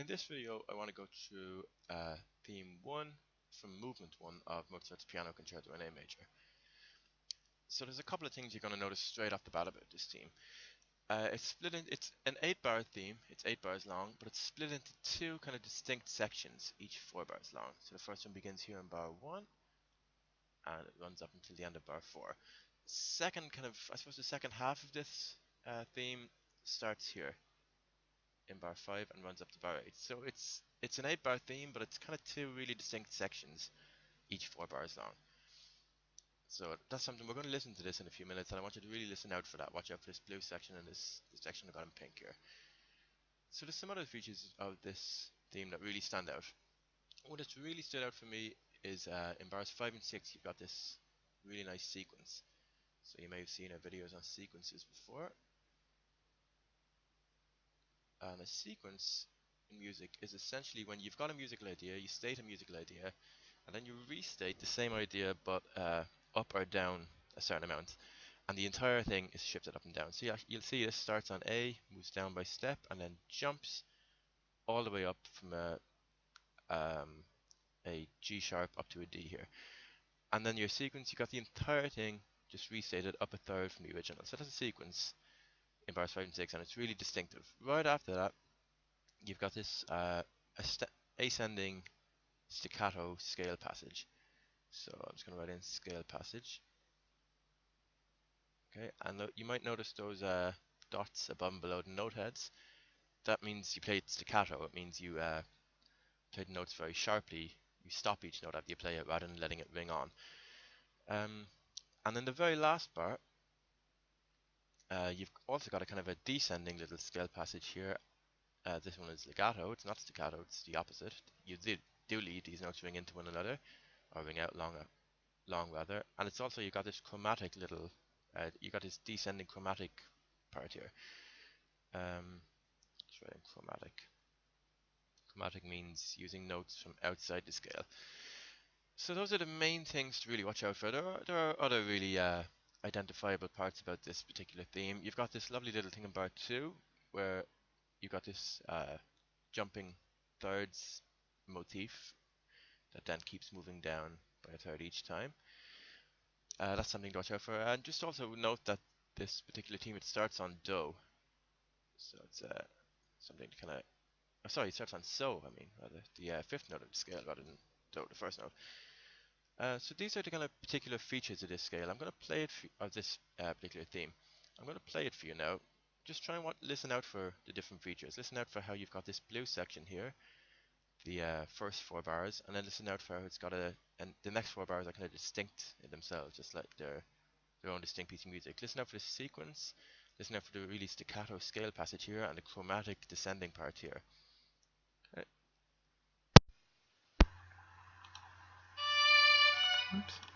In this video, I want to go through theme 1 from movement 1 of Mozart's Piano Concerto in A major. So there's a couple of things you're going to notice straight off the bat about this theme. It's an 8-bar theme, it's 8 bars long, but it's split into two kind of distinct sections, each 4 bars long. So the first one begins here in bar 1, and it runs up until the end of bar 4. I suppose the second half of this theme starts here in bar 5 and runs up to bar 8. So it's an 8-bar theme, but it's kind of two really distinct sections, each 4 bars long. So that's something we're going to listen to this in a few minutes, and I want you to really listen out for that. Watch out for this blue section and this section I got in pink here. So there's some other features of this theme that really stand out. What has really stood out for me is in bars 5 and 6 you've got this really nice sequence. So you may have seen our videos on sequences before. And a sequence in music is essentially when you've got a musical idea, you state a musical idea, and then you restate the same idea but up or down a certain amount, and the entire thing is shifted up and down. So you'll see this starts on A, moves down by step, and then jumps all the way up from a G sharp up to a D here. And then your sequence, you got the entire thing just restated up a third from the original. So that's a sequence in bars 5 and 6, and it's really distinctive. Right after that, you've got this ascending staccato scale passage. So I'm just going to write in scale passage. Okay, and you might notice those dots above and below the note heads. That means you play it staccato. It means you play the notes very sharply. You stop each note after you play it rather than letting it ring on. And in the very last bar, you've also got a kind of a descending little scale passage here. This one is legato. It's not staccato. It's the opposite. You do lead these notes ring into one another, or ring out long rather. And it's also you got this chromatic little. You got this descending chromatic part here. Let's write in chromatic. Chromatic means using notes from outside the scale. So those are the main things to really watch out for. There are other really identifiable parts about this particular theme. You've got this lovely little thing in bar 2 where you've got this jumping thirds motif that then keeps moving down by a third each time. That's something to watch out for. And just also note that this particular theme, it starts on Do. So it's something to kind of... Oh, sorry, it starts on So, I mean, rather, the fifth note of the scale rather than Do, the first note. So these are the kind of particular features of this scale. I'm going to play it of this particular theme. I'm going to play it for you now. Just try and listen out for the different features. Listen out for how you've got this blue section here, the first 4 bars, and then listen out for how it's got and the next 4 bars are kind of distinct in themselves, just like their own distinct piece of music. Listen out for the sequence. Listen out for the really staccato scale passage here and the chromatic descending part here. Okay. Oops.